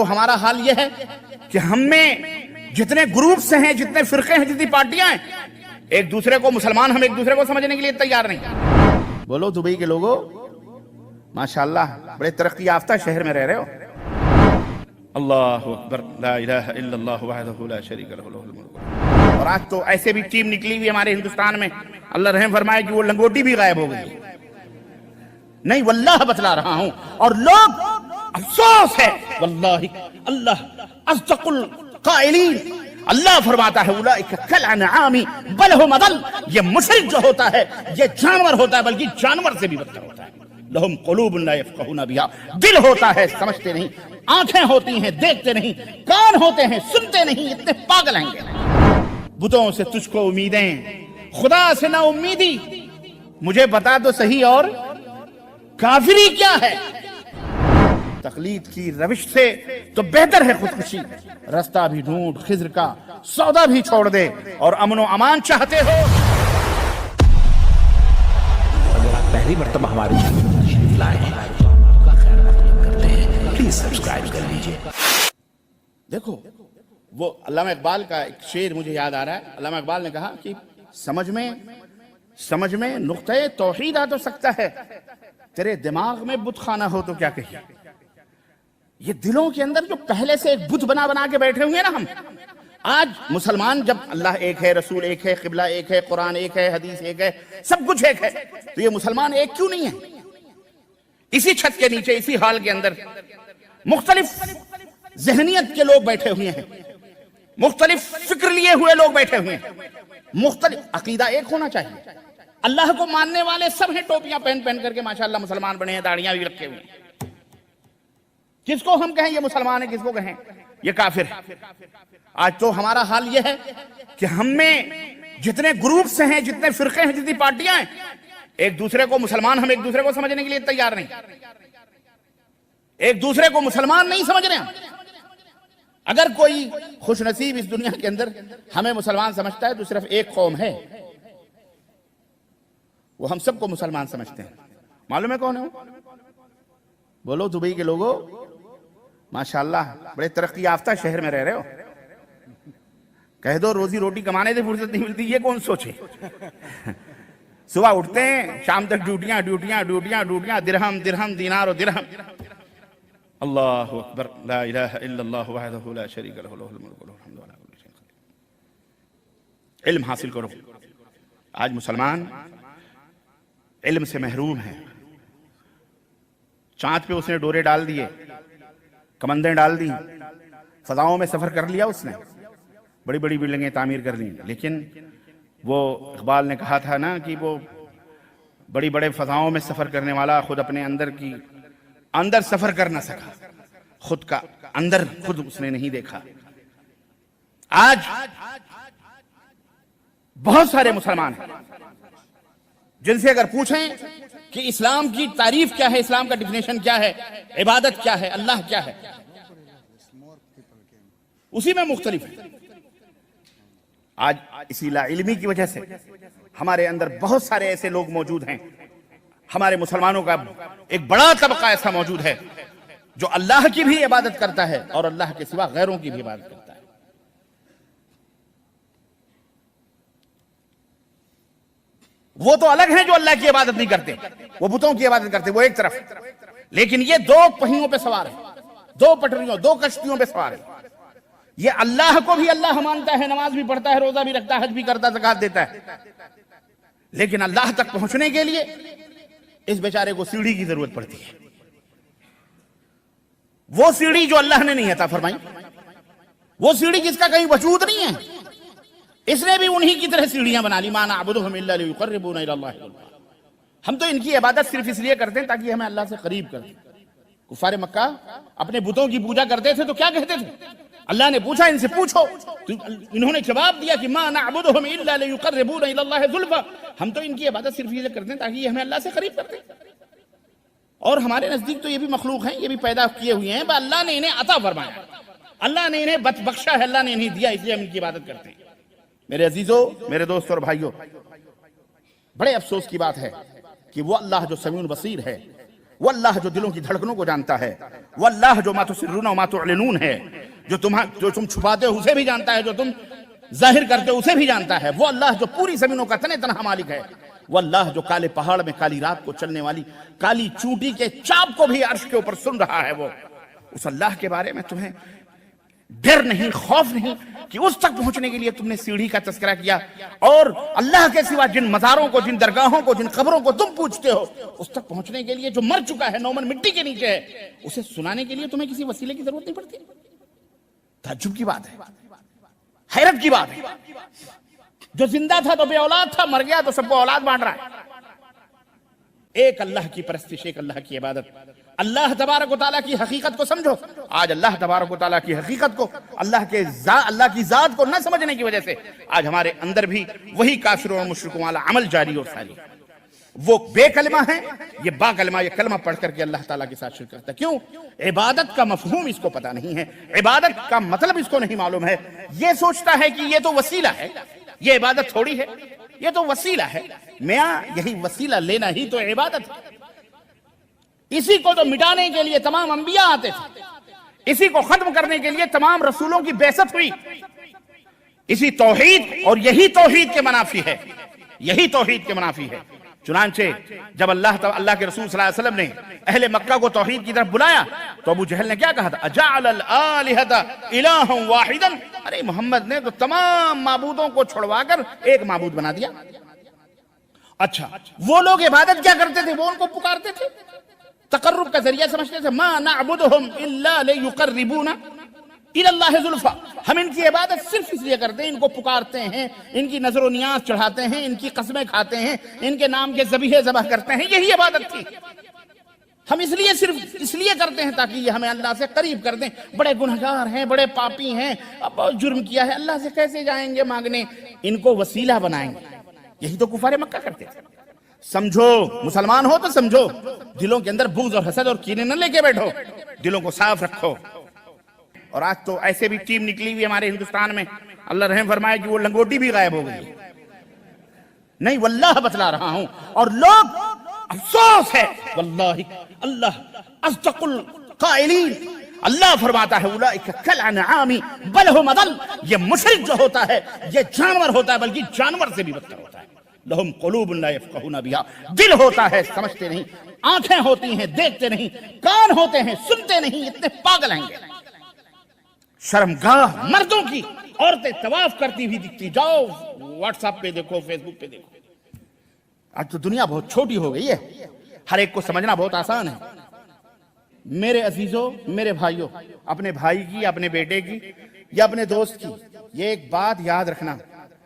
تو ہمارا حال یہ ہے کہ ہم میں جتنے گروپس ہیں، جتنے فرقے ہیں، جتنی پارٹیاں ہیں، ایک دوسرے کو مسلمان ہم ایک دوسرے کو سمجھنے کے لیے تیار نہیں. بولو دبئی کے لوگوں، ماشاءاللہ بڑے ترقی یافتہ شہر میں رہ رہے ہو. اللہ اکبر، لا الہ الا اللہ وحدہ لا شریک لہ لہ الملک. اور آج تو ایسے بھی ٹیم نکلی ہوئی ہمارے ہندوستان میں، اللہ رحم فرمائے کہ وہ لنگوٹی بھی غائب ہو گئی. نہیں واللہ بتلا رہا ہوں، اور لوگ افسوس ہے واللہ، اللہ اصدق القائلین، اللہ فرماتا ہے اولئک کالانعام بل هم اضل. یہ مشرک جو ہوتا ہے یہ جانور ہوتا ہے، بلکہ جانور سے بھی بدتر ہوتا ہے. لہم قلوب لا یفقہون بہا، دل ہوتا ہے سمجھتے نہیں، آنکھیں ہوتی ہیں دیکھتے نہیں، کان ہوتے ہیں سنتے نہیں، اتنے پاگل ہیں گے. بتوں سے تجھ کو امیدیں، خدا سے نا امیدی. مجھے بتا تو صحیح، اور کافری کیا ہے؟ تقلید کی روش سے تو بہتر ہے خودکشی. رستہ بھی ڈھونڈ خضر کا، سودا بھی چھوڑ دے، اور امن و امان چاہتے ہو. اگر آپ پہلی مرتبہ ہمارے چینل پر تشریف لائے ہیں تو ہم آپ کا خیر مقدم کرتے ہیں، پلیز سبسکرائب کر لیجئے. دیکھو وہ علامہ اقبال کا ایک شعر مجھے یاد آ رہا ہے. علامہ اقبال نے کہا کہ سمجھ میں نقطۂ توحید آ تو سکتا ہے، تیرے دماغ میں بت خانہ ہو تو کیا کہیے. یہ دلوں کے اندر جو پہلے سے ایک بت بنا کے بیٹھے ہوئے ہیں نا ہم. آج مسلمان جب اللہ ایک ہے، رسول ایک ہے، قبلہ ایک ہے، قرآن ایک ہے، حدیث ایک ہے، سب کچھ ایک ہے، تو یہ مسلمان ایک کیوں نہیں ہے؟ اسی چھت کے نیچے، اسی ہال کے اندر مختلف ذہنیت کے لوگ بیٹھے ہوئے ہیں، مختلف فکر لیے ہوئے لوگ بیٹھے ہوئے ہیں. مختلف عقیدہ ایک ہونا چاہیے. اللہ کو ماننے والے سب ہیں، ٹوپیاں پہن کر کے ماشاءاللہ مسلمان بنے ہیں، داڑیاں بھی رکھے ہوئے ہیں. کس کو ہم کہیں یہ مسلمان ہے، کس کو کہیں یہ کافر ہے؟ آج تو ہمارا حال یہ ہے کہ ہم میں جتنے گروپس ہیں، جتنے فرقے ہیں، جتنی پارٹیاں ہیں، ایک دوسرے کو مسلمان ہم ایک دوسرے کو سمجھنے کے لیے تیار نہیں. ایک دوسرے کو مسلمان نہیں سمجھ رہے ہیں. اگر کوئی خوش نصیب اس دنیا کے اندر ہمیں مسلمان سمجھتا ہے تو صرف ایک قوم ہے، وہ ہم سب کو مسلمان سمجھتے ہیں. معلوم ہے کون ہے وہ؟ بولو دبئی کے لوگوں، ماشاءاللہ بڑے ترقی یافتہ شہر میں رہ رہے ہو. کہہ دو روزی روٹی کمانے سے فرصت نہیں ملتی، یہ کون سوچے. صبح اٹھتے ہیں، شام تک ڈیوٹیاں، درہم دینار و درہم. اللہ اکبر، لا الہ الا اللہ وحدہ لا شریک لہ لہ الملک ولہ الحمد وعلی کل شیء قدیر. علم حاصل کرو. آج مسلمان علم سے محروم ہیں. چاند پہ اس نے ڈورے ڈال دیے، کمندیں ڈال دی، فضاؤں میں سفر کر لیا، اس نے بڑی بڑی بلڈنگیں تعمیر کر لی. لیکن وہ اقبال نے کہا تھا نا کہ وہ بڑی بڑے فضاؤں میں سفر کرنے والا خود اپنے اندر سفر کر نہ سکا. خود کا اندر خود اس نے نہیں دیکھا. آج بہت سارے مسلمان ہیں جن سے اگر پوچھیں کہ اسلام کی تعریف کیا ہے، اسلام کا ڈیفینیشن کیا ہے، عبادت کیا ہے، اللہ کیا ہے، اسی میں مختلف ہے. آج اسی لا علمی کی وجہ سے ہمارے اندر بہت سارے ایسے لوگ موجود ہیں. ہمارے مسلمانوں کا ایک بڑا طبقہ ایسا موجود ہے جو اللہ کی بھی عبادت کرتا ہے اور اللہ کے سوا غیروں کی بھی عبادت کرتا ہے. وہ تو الگ ہیں جو اللہ کی عبادت نہیں کرتے، وہ بتوں کی عبادت کرتے، وہ ایک طرف. لیکن یہ دو پہیوں پہ سوار ہیں، دو پٹریوں، دو کشتیوں پہ سوار ہیں. یہ اللہ کو بھی اللہ مانتا ہے، نماز بھی پڑھتا ہے، روزہ بھی رکھتا ہے، حج بھی کرتا ہے، زکات دیتا ہے. لیکن اللہ تک پہنچنے کے لیے اس بیچارے کو سیڑھی کی ضرورت پڑتی ہے. وہ سیڑھی جو اللہ نے نہیں عطا فرمائی، وہ سیڑھی جس کا کہیں وجود نہیں ہے، اس نے بھی انہی کی طرح سیڑھیاں بنا لی. ما نعبدهم الا ليقربونا الى الله زلفى. ہم تو ان کی عبادت صرف اس لیے کرتے ہیں تاکہ ہمیں اللہ سے قریب کر دیں. کفار مکہ اپنے بتوں کی پوجا کرتے تھے تو کیا کہتے تھے؟ اللہ نے پوچھا ان سے پوچھو، تو انہوں نے جواب دیا کہ ما نعبدهم الا ليقربونا الى الله زلفى. ہم تو ان کی عبادت صرف یہ کرتے ہیں تاکہ یہ ہمیں اللہ سے قریب کر دیں. اور ہمارے نزدیک تو یہ بھی مخلوق ہیں، یہ بھی پیدا کیے ہوئے ہیں، اللہ نے انہیں عطا فرمایا، اللہ نے انہیں بخشا ہے، اللہ نے انہیں دیا، اس لیے ہم ان کی عبادت کرتے ہیں. میرے عزیزوں، میرے دوستوں اور بھائیوں، بڑے افسوس کی بات ہے کہ وہ اللہ جو سمیع بصیر ہے، وہ اللہ جو دلوں کی دھڑکنوں کو جانتا ہے، وہ اللہ جو ما تسرون و ما تعلنون ہے، جو تم چھپاتے ہو اسے بھی جانتا ہے، جو تم ظاہر کرتے ہو اسے بھی جانتا ہے، وہ اللہ جو پوری زمینوں کا تنہ تنہا مالک ہے، وہ اللہ جو کالے پہاڑ میں کالی رات کو چلنے والی کالی چونٹی کے چاپ کو بھی عرش کے اوپر سن رہا ہے، وہ اس اللہ کے بارے میں تمہیں ڈر نہیں، خوف نہیں کہ اس تک پہنچنے کے لیے تم نے سیڑھی کا تذکرہ کیا، اور اللہ کے سوا جن مزاروں کو، جن درگاہوں کو، جن قبروں کو تم پوچھتے ہو، اس تک پہنچنے کے لیے جو مر چکا ہے، نومن مٹی کے نیچے ہے، اسے سنانے کے لیے تمہیں کسی وسیلے کی ضرورت نہیں پڑتی۔ تعجب کی بات ہے، حیرت کی بات ہے۔ جو زندہ تھا تو بے اولاد تھا، مر گیا تو سب کو اولاد بانٹ رہا ہے۔ ایک اللہ کی پرستش، ایک اللہ کی عبادت، اللہ تبارک و تعالیٰ کی حقیقت کو سمجھو۔ آج اللہ تبارک و تعالیٰ کی حقیقت کو، اللہ کی ذات کو نہ سمجھنے کی وجہ سے آج ہمارے اندر بھی وہی کافروں اور مشرکوں والا عمل جاری اور ساری۔ وہ بے کلمہ ہیں، یہ با کلمہ، یہ کلمہ پڑھ کر کے اللہ تعالیٰ کے ساتھ شرک کرتا ہے۔ کیوں؟ عبادت کا مفہوم اس کو پتہ نہیں ہے، عبادت کا مطلب اس کو نہیں معلوم ہے۔ یہ سوچتا ہے کہ یہ تو وسیلہ ہے، یہ عبادت تھوڑی ہے، یہ تو وسیلہ ہے۔ میاں یہی وسیلہ لینا ہی تو عبادت ہے۔ اسی کو تو مٹانے کے لیے تمام انبیاء آتے تھے، اسی کو ختم کرنے کے لیے تمام رسولوں کی بعثت ہوئی، اسی توحید، اور یہی توحید کے منافی ہے، یہی توحید کے منافی ہے۔ چنانچہ جب اللہ کے رسول صلی اللہ علیہ وسلم نے اہل مکہ کو توحید کی طرف بلایا تو ابو جہل نے کیا کہا تھا؟ اجعل الآلہۃ الہا واحدا، ارے محمد نے تو تمام معبودوں کو چھڑوا کر ایک معبود بنا دیا۔ اچھا، وہ لوگ عبادت کیا کرتے تھے؟ وہ ان کو پکارتے تھے، تقرب کا ذریعہ سمجھتے تھے، ما نعبدہم الا لیقربونا الی اللہ زلفی، ہم ان کی عبادت صرف اس لیے کرتے ہیں، ان کو پکارتے ہیں، ان کی نظر و نیاز چڑھاتے ہیں، ان کی قسمیں کھاتے ہیں، ان کے نام کے ذبیحے ذبح کرتے ہیں، یہی عبادت تھی۔ ہم صرف اس لیے کرتے ہیں تاکہ یہ ہمیں اللہ سے قریب کر دیں۔ بڑے گنہگار ہیں، بڑے پاپی ہیں، اب بہت جرم کیا ہے، اللہ سے کیسے جائیں گے مانگنے، ان کو وسیلہ بنائیں گے۔ یہی تو کفار مکہ کرتے تھے۔ سمجھو، مسلمان ہو تو سمجھو، دلوں کے اندر بغض اور حسد اور کینے نہ لے کے بیٹھو، دلوں کو صاف رکھو۔ اور آج تو ایسے بھی ٹیم نکلی ہوئی ہمارے ہندوستان میں، اللہ رحم فرمائے کہ وہ لنگوٹی بھی غائب ہو گئی۔ نہیں، واللہ بتلا رہا ہوں، اور لوگ افسوس ہے واللہ، اللہ اصدق القائلین، اللہ فرماتا ہے اولئک کالانعام بل هم اضل، یہ مشرک جو ہوتا ہے یہ جانور ہوتا ہے، بلکہ جانور سے بھی بدتر ہوتا ہے۔ لہم قلوب لا یفقہون بہا، دل ہوتا ہے سمجھتے نہیں، آنکھیں ہوتی ہیں دیکھتے نہیں، کان ہوتے ہیں سنتے نہیں، اتنے پاگل ہیں گے۔ شرمگاہ مردوں کی عورتیں طواف کرتی ہوئی دکھتی، جاؤ واٹس ایپ پہ دیکھو، فیس بک پہ دیکھو۔ آج تو دنیا بہت چھوٹی ہو گئی ہے، ہر ایک کو سمجھنا بہت آسان ہے۔ میرے عزیزوں، میرے بھائیوں، اپنے بھائی کی، اپنے بیٹے کی یا اپنے دوست کی یہ ایک بات یاد رکھنا،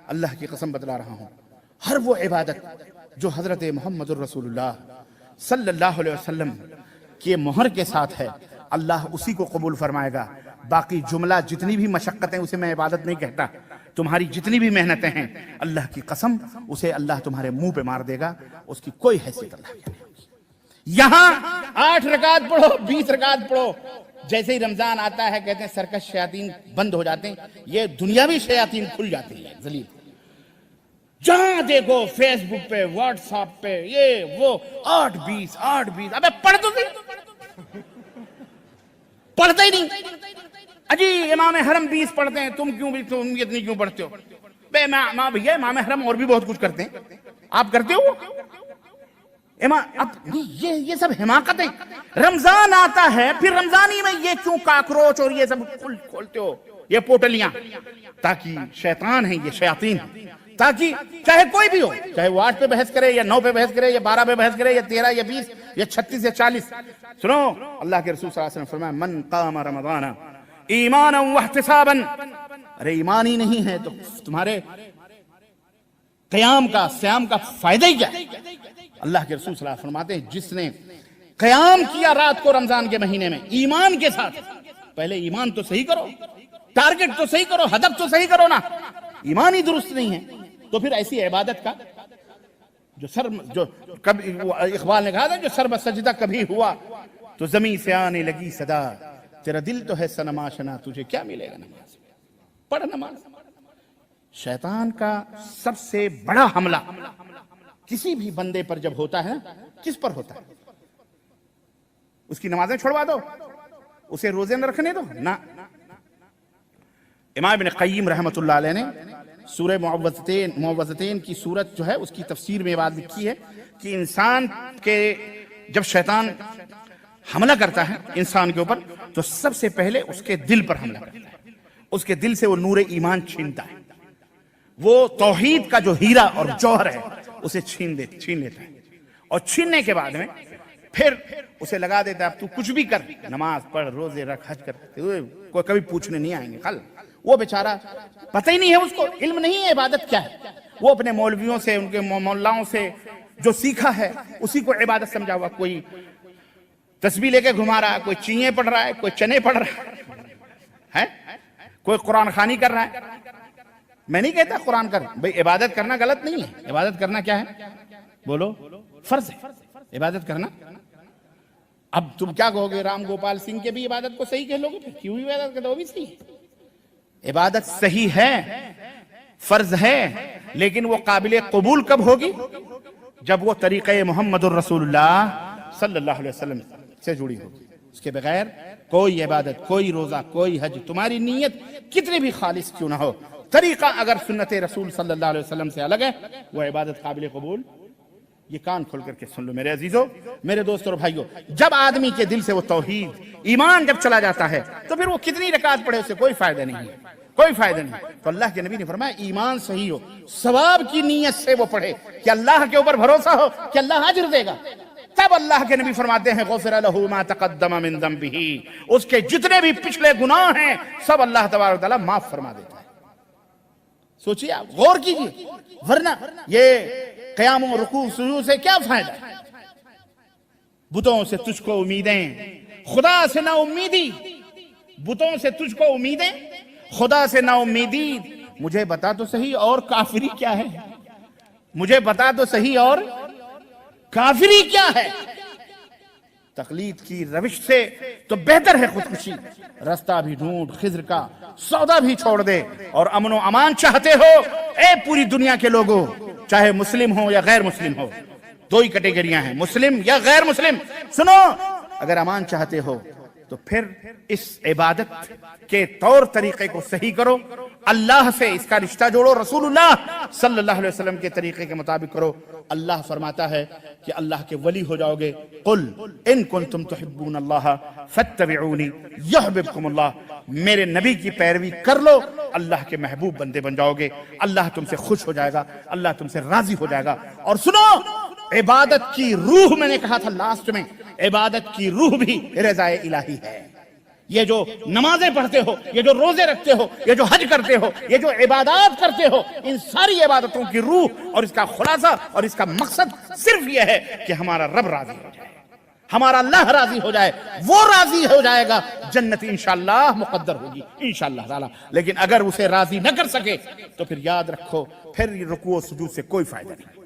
اللہ کی قسم بتلا رہا ہوں، ہر وہ عبادت جو حضرت محمد الرسول اللہ صلی اللہ علیہ وسلم کے مہر کے ساتھ ہے، اللہ اسی کو قبول فرمائے گا۔ باقی جملہ جتنی بھی مشقتیں، اسے میں عبادت نہیں کہتا، تمہاری جتنی بھی محنتیں ہیں، اللہ کی قسم اسے اللہ تمہارے منہ پہ مار دے گا، اس کی کوئی حیثیت اللہ کی نہیں ہوگی۔ یہاں 8 رکعت پڑھو، 20 رکعت پڑھو، جیسے ہی رمضان آتا ہے کہتے ہیں سرکش شیاطین بند ہو جاتے ہیں، یہ دنیاوی شیاطین کھل جاتی ہے ذلیل۔ جہاں دیکھو فیس بک پہ، واٹس ایپ پہ، یہ وہ 8-20 ابے پڑھ تو صحیح، پڑھتے ہی نہیں۔ اجی امام حرم 20 پڑھتے ہیں، تم اتنی کیوں پڑھتے ہو؟ بے ماں بھیا، امام حرم اور بھی بہت کچھ کرتے ہیں، آپ کرتے ہو؟ یہ سب حماقتیں۔ رمضان آتا ہے، پھر رمضانی میں یہ کیوں کاکروچ اور یہ سب کھولتے ہو، یہ پوٹلیاں؟ تاکہ شیطان ہیں، یہ شیاطین، تاکہ چاہے کوئی بھی ہو، چاہے وہ 8 پہ بحث کرے یا 9 پہ بحث کرے یا 12 پہ بحث کرے یا 13 یا 20 یا 36 یا 40۔ سنو، اللہ کے رسول صلی اللہ علیہ وسلم فرمایا من قام رمضان ایمانا واحتسابا، ارے ایمان ہی نہیں ہے تو تمہارے قیام کا، سیام کا فائدہ ہی کیا؟ اللہ کے رسول صلی اللہ علیہ وسلم فرماتے ہیں جس نے قیام کیا رات کو رمضان کے مہینے میں ایمان کے ساتھ، پہلے ایمان تو صحیح کرو، ٹارگٹ تو صحیح کرو، ہدف تو صحیح کرو نا، ایمان ہی درست نہیں ہے تو پھر ایسی عبادت کا جو کبھی اقبال نے کہا تھا، جو سر بسجدہ کبھی ہوا تو زمین سے آنے لگی صدا، تیرا دل تو ہے صنم آشنا، تجھے کیا ملے گا نماز؟ پڑھ نماز۔ شیطان کا سب سے بڑا حملہ کسی بھی بندے پر جب ہوتا ہے، کس پر ہوتا ہے؟ اس کی نمازیں چھوڑوا دو, اسے روزے نہ رکھنے دو, نہ. امام ابن قیم رحمۃ اللہ علیہ نے سورہ معوذتین کی سورت جو ہے اس کی تفسیر میں یہ بات لکھی ہے کہ انسان کے جب شیطان حملہ کرتا ہے انسان کے اوپر تو سب سے پہلے اس کے دل پر حملہ کرتا ہے, اس کے دل سے وہ نور ایمان چھینتا ہے, وہ توحید کا جو ہیرا اور جوہر ہے اسے چھین لیتا ہے, اور چھیننے کے بعد میں پھر اسے لگا دیتا ہے اب تو کچھ بھی کر, نماز پڑھ, روزے رکھ, حج کر, کوئی کبھی پوچھنے نہیں آئیں گے. خل وہ بیچارہ پتہ ہی نہیں ہے, اس کو علم نہیں ہے عبادت کیا ہے, وہ اپنے مولویوں سے, ان کے مولاؤں سے جو سیکھا ہے اسی کو عبادت سمجھا ہوا. کوئی تسبیح لے کے گھما رہا ہے, کوئی چینے پڑھ رہا ہے, کوئی چنے پڑھ رہا ہے, کوئی قرآن خوانی کر رہا ہے. میں نہیں کہتا قرآن کر, بھئی عبادت کرنا غلط نہیں ہے, عبادت کرنا کیا ہے, بولو, فرض ہے عبادت کرنا. اب تم کیا کہو گے, رام گوپال سنگھ کے بھی عبادت کو صحیح کہہ لو گے, کیوں عبادت کرتے, وہ بھی صحیح ہے. عبادت صحیح ہے, فرض ہے, لیکن وہ قابل قبول کب ہوگی, جب وہ طریقہ محمد الرسول اللہ صلی اللہ علیہ وسلم سے جڑی ہوگی. اس کے بغیر کوئی عبادت, کوئی روزہ, کوئی حج, تمہاری نیت کتنی بھی خالص کیوں نہ ہو, طریقہ اگر سنت رسول صلی اللہ علیہ وسلم سے الگ ہے, وہ عبادت قابل قبول. یہ کان کھول کر کے سن لو میرے عزیزو, میرے دوستو اور بھائیو, جب آدمی کے دل سے وہ توحید ایمان جب چلا جاتا ہے تو پھر وہ کتنی رکعت پڑھے اسے کوئی فائدہ نہیں ہے, کوئی فائدہ نہیں. تو اللہ کے نبی نے فرمایا ایمان صحیح ہو, ثواب کی نیت سے وہ پڑھے, کہ اللہ کے اوپر بھروسہ ہو کہ اللہ اجر دے گا, تب اللہ کے نبی فرماتے ہیں غفر لہ ما تقدم من ذنبہ, اس کے جتنے بھی پچھلے گناہ ہیں سب اللہ تبارک و تعالیٰ معاف فرما دیتا ہے. سوچیے آپ, غور کیجیے, ورنہ یہ قیام و رکوع سجود سے کیا فائدہ ہے. بتوں سے تجھ کو امیدیں, خدا سے نا امیدی, بتوں سے تجھ کو امیدیں, خدا سے نا امیدی. مجھے بتا تو صحیح اور کافری کیا ہے, مجھے بتا تو صحیح اور کافری کیا ہے. تقلید کی روش سے تو بہتر ہے خودکشی, رستہ بھی ڈھونڈ, خضر کا سودا بھی چھوڑ دے, اور امن و امان چاہتے ہو اے پوری دنیا کے لوگوں, چاہے مسلم ہو یا غیر مسلم ہو, دو ہی کیٹیگریاں ہیں, مسلم یا غیر مسلم. سنو, اگر امان چاہتے ہو تو پھر اس عبادت کے طور طریقے کو صحیح کرو, اللہ سے اس کا رشتہ جوڑو, رسول اللہ صلی اللہ علیہ وسلم کے طریقے کے مطابق کرو. اللہ فرماتا ہے کہ اللہ کے ولی ہو جاؤ گے. قل ان کنتم تحبون اللہ فاتبعونی یحببکم اللہ, میرے نبی کی پیروی کر لو, اللہ کے محبوب بندے بن جاؤ گے, اللہ تم سے خوش ہو جائے گا, اللہ تم سے راضی ہو جائے گا. اور سنو, عبادت کی روح, میں نے کہا تھا لاسٹ میں, عبادت کی روح بھی رضا الہی ہے. یہ جو نمازیں پڑھتے ہو, یہ جو روزے رکھتے ہو, یہ جو حج کرتے ہو, یہ جو عبادات کرتے ہو, ان ساری عبادتوں کی روح اور اس کا خلاصہ اور اس کا مقصد صرف یہ ہے کہ ہمارا رب راضی ہو جائے, ہمارا اللہ راضی ہو جائے. وہ راضی ہو جائے گا, جنت انشاءاللہ مقدر ہوگی انشاءاللہ تعالی. لیکن اگر اسے راضی نہ کر سکے تو پھر یاد رکھو, پھر رکوع و سجود سے کوئی فائدہ نہیں.